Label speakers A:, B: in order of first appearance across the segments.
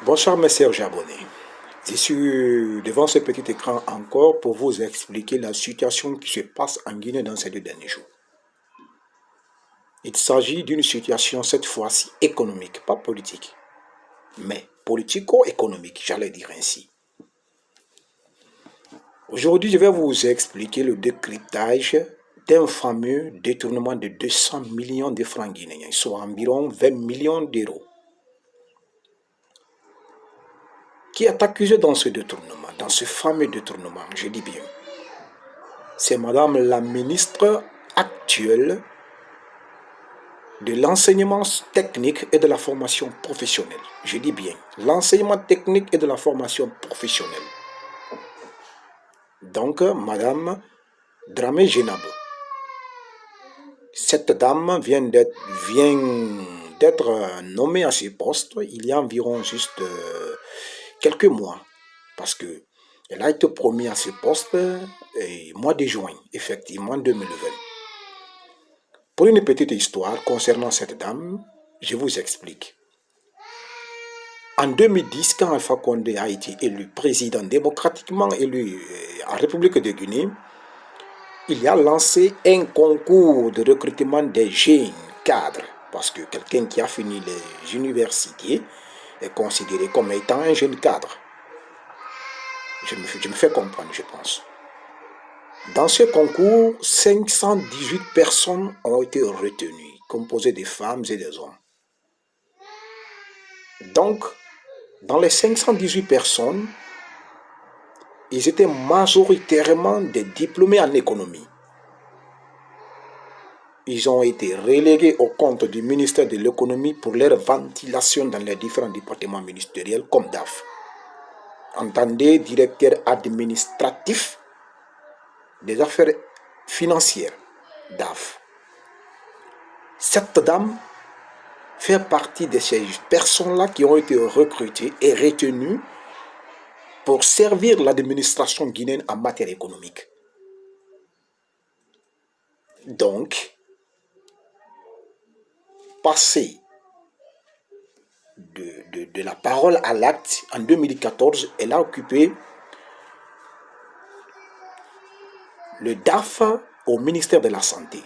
A: Bonsoir mes chers abonnés. Je suis devant ce petit écran encore pour vous expliquer la situation qui se passe en Guinée dans ces 2 derniers jours. Il s'agit d'une situation cette fois-ci économique, pas politique, mais politico-économique, j'allais dire ainsi. Aujourd'hui, je vais vous expliquer le décryptage d'un fameux détournement de 200 millions de francs guinéens, soit environ 20 millions d'euros. Qui est accusé dans ce détournement, dans ce fameux détournement, je dis bien. C'est Madame la ministre actuelle de l'enseignement technique et de la formation professionnelle. Je dis bien, l'enseignement technique et de la formation professionnelle. Donc, Madame Dramé Jenabo. Cette dame vient d'être nommée à ce poste il y a environ juste quelques mois. Parce que elle a été promise à ce poste au mois de juin, effectivement, 2020. Pour une petite histoire concernant cette dame, je vous explique. En 2010, quand Alpha Condé a été élu président démocratiquement élu en République de Guinée, il a lancé un concours de recrutement des jeunes cadres, parce que quelqu'un qui a fini les universités est considéré comme étant un jeune cadre. Je me fais comprendre, je pense. Dans ce concours, 518 personnes ont été retenues, composées de femmes et des hommes. Donc, dans les 518 personnes, ils étaient majoritairement des diplômés en économie. Ils ont été relégués au compte du ministère de l'économie pour leur ventilation dans les différents départements ministériels comme DAF. Entendez, directeur administratif des affaires financières, DAF. Cette dame fait partie de ces personnes-là qui ont été recrutées et retenues pour servir l'administration guinéenne en matière économique. Donc, passer de la parole à l'acte, en 2014, elle a occupé le DAF au ministère de la Santé.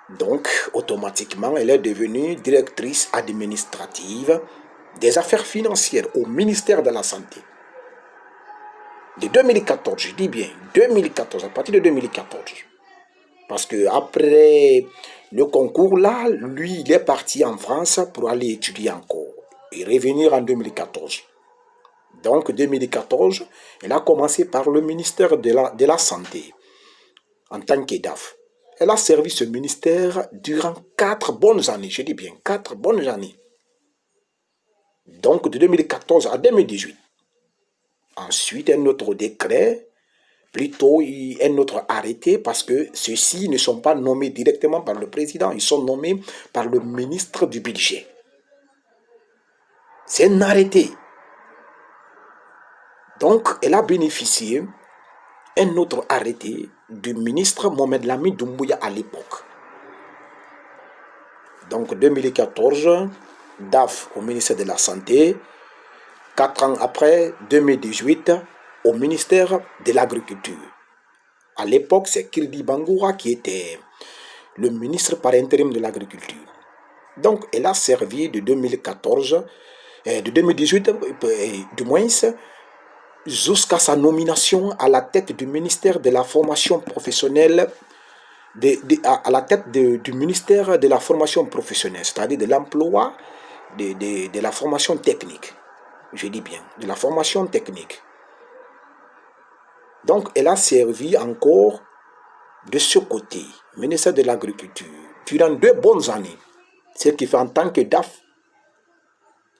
A: Donc, automatiquement, elle est devenue directrice administrative des affaires financières au ministère de la Santé. De 2014, je dis bien 2014, à partir de 2014. Parce que après le concours là, lui, il est parti en France pour aller étudier encore et revenir en 2014. Donc 2014, elle a commencé par le ministère de la Santé en tant qu'EDAF. Elle a servi ce ministère durant 4 bonnes années, je dis bien 4 bonnes années. Donc de 2014 à 2018. Ensuite, un autre décret, plutôt un autre arrêté, parce que ceux-ci ne sont pas nommés directement par le président, ils sont nommés par le ministre du budget. C'est un arrêté. Donc, elle a bénéficié un autre arrêté du ministre Mohamed Lamine Doumbouya à l'époque. Donc, 2014, DAF au ministère de la Santé. 4 ans après, 2018, au ministère de l'Agriculture. À l'époque, c'est Kirdi Bangoura qui était le ministre par intérim de l'Agriculture. Donc, elle a servi de 2014, de 2018, du moins, jusqu'à sa nomination à la tête du ministère de la formation professionnelle, à la tête du ministère de la formation professionnelle, c'est-à-dire de l'emploi, de la formation technique. Je dis bien, de la formation technique. Donc, elle a servi encore de ce côté, ministère de l'Agriculture, durant 2 bonnes années. Ce qui fait en tant que DAF,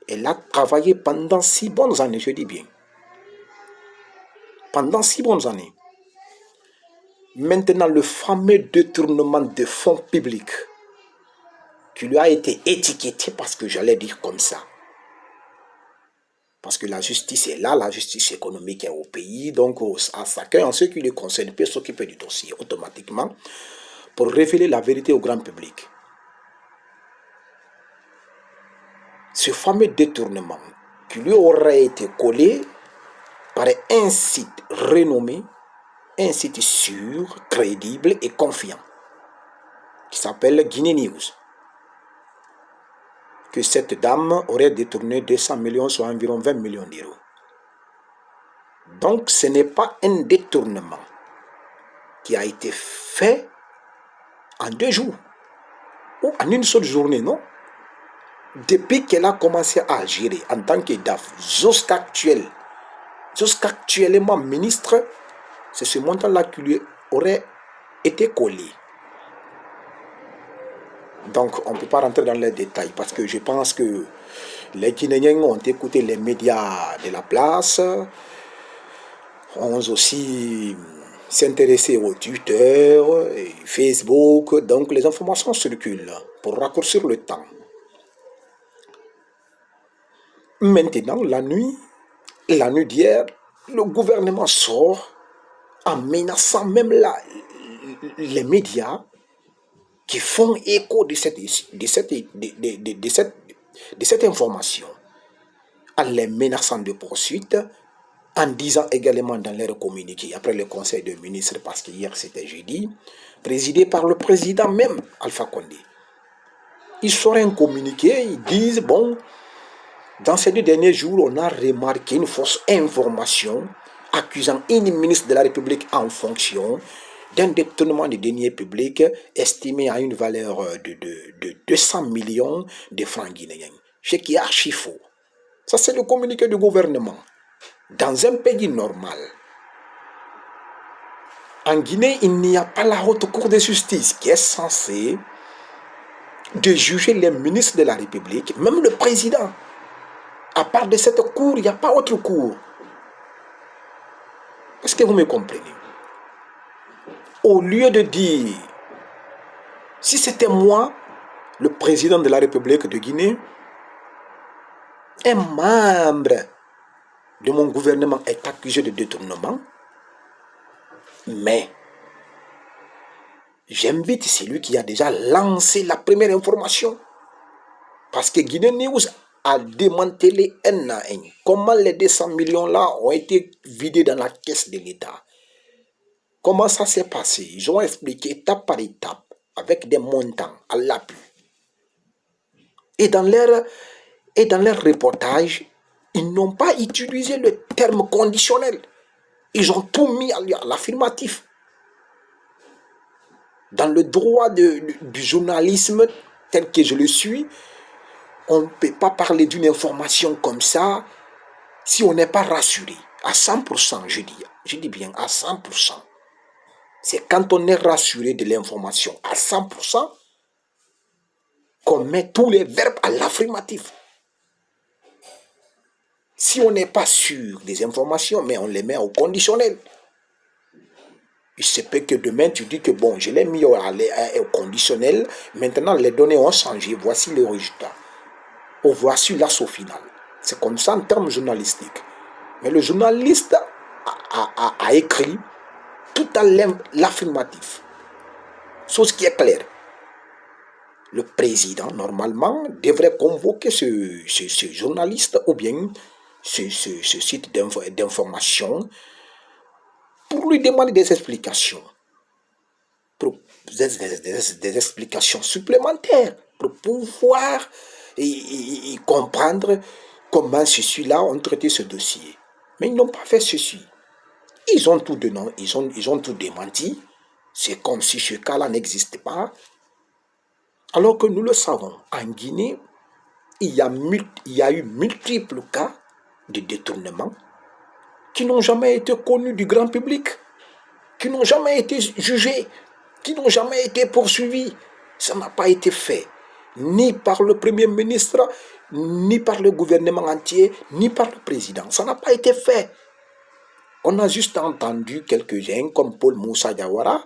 A: elle a travaillé pendant 6 bonnes années, je dis bien. Pendant 6 bonnes années. Maintenant, le fameux détournement de fonds publics qui lui a été étiqueté, parce que j'allais dire comme ça. Parce que la justice est là, la justice économique est au pays, donc à chacun, en ce qui le concerne, peut s'occuper du dossier automatiquement pour révéler la vérité au grand public. Ce fameux détournement qui lui aurait été collé par un site renommé, un site sûr, crédible et confiant, qui s'appelle Guinée News, que cette dame aurait détourné 200 millions, soit environ 20 millions d'euros. Donc ce n'est pas un détournement qui a été fait en 2 jours ou en une seule journée, non. Depuis qu'elle a commencé à gérer en tant que DAF, jusqu'actuellement ministre, c'est ce montant-là qui lui aurait été collé. Donc, on ne peut pas rentrer dans les détails parce que je pense que les Guinéens ont écouté les médias de la place, ont aussi s'intéresser au Twitter et Facebook, donc les informations circulent pour raccourcir le temps. Maintenant, la nuit d'hier, le gouvernement sort en menaçant même les médias qui font écho de cette information, en les menaçant de poursuite, en disant également dans leur communiqué, après le conseil des ministres, parce que hier c'était jeudi, présidé par le président même, Alpha Condé. Ils sortent un communiqué, ils disent, bon, dans ces 2 derniers jours, on a remarqué une fausse information accusant une ministre de la République en fonction d'un détournement des deniers publics estimé à une valeur de 200 millions de francs guinéens, ce qui est archi faux. Ça, c'est le communiqué du gouvernement. Dans un pays normal, en Guinée, il n'y a pas la haute cour de justice qui est censée de juger les ministres de la République, même le président. À part de cette cour, il n'y a pas autre cour. Est-ce que vous me comprenez? Au lieu de dire, si c'était moi, le président de la République de Guinée, un membre de mon gouvernement est accusé de détournement, mais j'invite celui qui a déjà lancé la première information, parce que Guinée News a démantelé un à un comment les 200 millions-là ont été vidés dans la caisse de l'État. Comment ça s'est passé? Ils ont expliqué étape par étape, avec des montants à l'appui. Et dans leur reportage, ils n'ont pas utilisé le terme conditionnel. Ils ont tout mis à l'affirmatif. Dans le droit du journalisme tel que je le suis, on ne peut pas parler d'une information comme ça si on n'est pas rassuré. À 100%, je dis bien à 100%. C'est quand on est rassuré de l'information à 100% qu'on met tous les verbes à l'affirmatif. Si on n'est pas sûr des informations, mais on les met au conditionnel. Il se peut que demain tu dis que bon, je l'ai mis au conditionnel, maintenant les données ont changé, voici le résultat. Ou voici l'assaut final. C'est comme ça en termes journalistiques. Mais le journaliste a écrit tout à l'affirmatif. Chose qui est claire. Le président, normalement, devrait convoquer ce journaliste ou bien ce site d'information pour lui demander des explications. Des explications supplémentaires pour pouvoir comprendre comment ceux-là ont traité ce dossier. Mais ils n'ont pas fait ceci. Ils ont tout démenti. C'est comme si ce cas-là n'existait pas. Alors que nous le savons, en Guinée, il y a eu multiples cas de détournement qui n'ont jamais été connus du grand public, qui n'ont jamais été jugés, qui n'ont jamais été poursuivis. Ça n'a pas été fait, ni par le Premier ministre, ni par le gouvernement entier, ni par le président. Ça n'a pas été fait. On a juste entendu quelques-uns, comme Paul Moussa Diawara,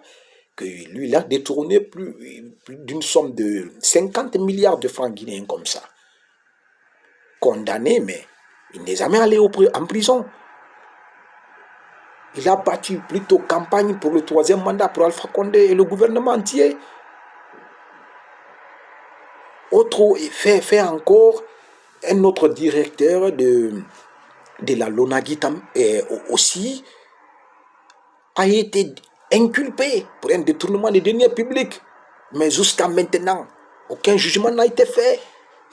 A: que lui, il a détourné plus d'une somme de 50 milliards de francs guinéens comme ça. Condamné, mais il n'est jamais allé en prison. Il a battu plutôt campagne pour le 3e mandat pour Alpha Condé et le gouvernement entier. Autre fait encore, un autre directeur de la Lonagitam aussi a été inculpé pour un détournement des deniers publics. Mais jusqu'à maintenant, aucun jugement n'a été fait,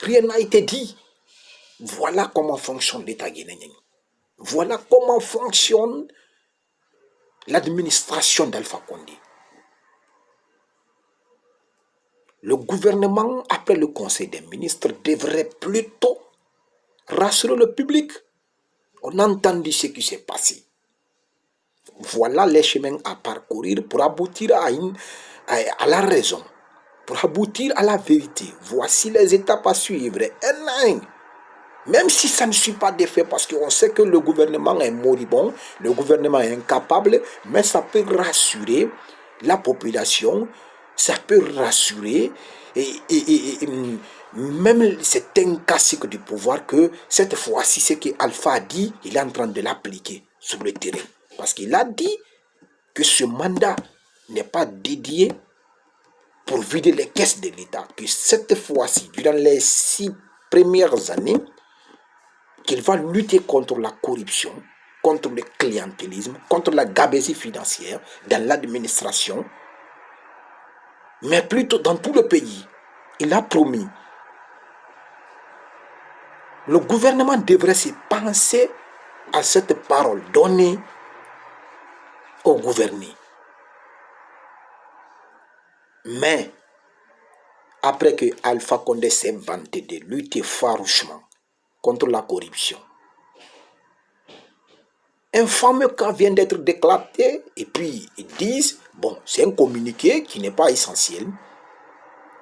A: rien n'a été dit. Voilà comment fonctionne l'État guinéen. Voilà comment fonctionne l'administration d'Alpha Condé. Le gouvernement, après le Conseil des ministres, devrait plutôt rassurer le public. On a entendu ce qui s'est passé. Voilà les chemins à parcourir pour aboutir à la raison, pour aboutir à la vérité. Voici les étapes à suivre. Même si ça ne suit pas d'effet, parce qu'on sait que le gouvernement est moribond, le gouvernement est incapable, mais ça peut rassurer la population, ça peut rassurer, et même c'est un classique du pouvoir que cette fois-ci, ce qu'Alpha a dit, il est en train de l'appliquer sur le terrain. Parce qu'il a dit que ce mandat n'est pas dédié pour vider les caisses de l'État, que cette fois-ci, durant les 6 premières années, qu'il va lutter contre la corruption, contre le clientélisme, contre la gabegie financière dans l'administration, mais plutôt dans tout le pays. Il a promis. Le gouvernement devrait se penser à cette parole donnée aux gouvernés. Mais, après que Alpha Condé s'est vanté de lutter farouchement contre la corruption, un fameux cas vient d'être déclaré et puis ils disent, bon, c'est un communiqué qui n'est pas essentiel,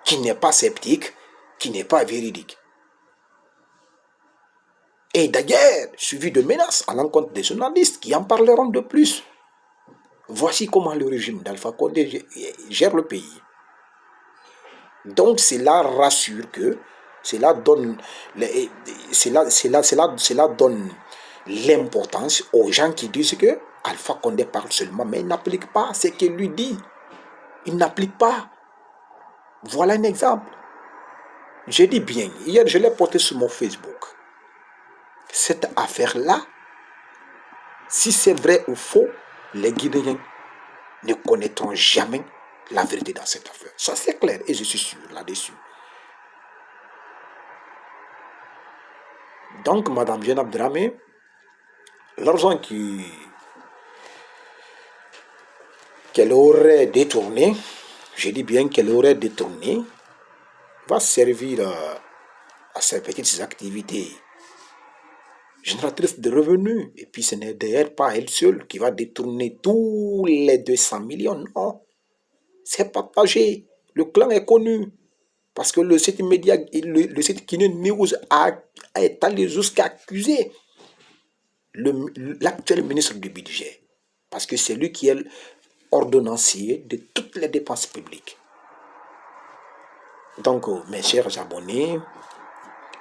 A: qui n'est pas sceptique, qui n'est pas véridique. Et d'ailleurs, suivi de menaces à l'encontre des journalistes qui en parleront de plus. Voici comment le régime d'Alpha Condé gère le pays. Donc cela rassure que cela donne l'importance aux gens qui disent que Alpha Condé parle seulement, mais il n'applique pas ce qu'il lui dit. Il n'applique pas. Voilà un exemple. Je dis bien, hier je l'ai porté sur mon Facebook. Cette affaire-là, si c'est vrai ou faux, les Guinéens ne connaîtront jamais la vérité dans cette affaire. Ça c'est clair et je suis sûr là-dessus. Donc, Madame Jenab Dramé, l'argent qu'elle aurait détourné, je dis bien qu'elle aurait détourné, va servir à ses petites activités génératrices de revenus. Et puis ce n'est d'ailleurs pas elle seule qui va détourner tous les 200 millions. Non, c'est partagé. Le clan est connu. Parce que le site média, le site Guinée News a allé jusqu'à accuser l'actuel ministre du budget. Parce que c'est lui qui est ordonnancier de toutes les dépenses publiques. Donc, mes chers abonnés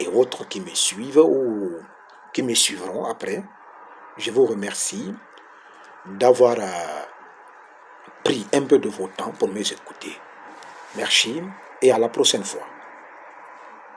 A: et autres qui me suivent ou qui me suivront après, je vous remercie d'avoir pris un peu de votre temps pour m'écouter. Merci et à la prochaine fois.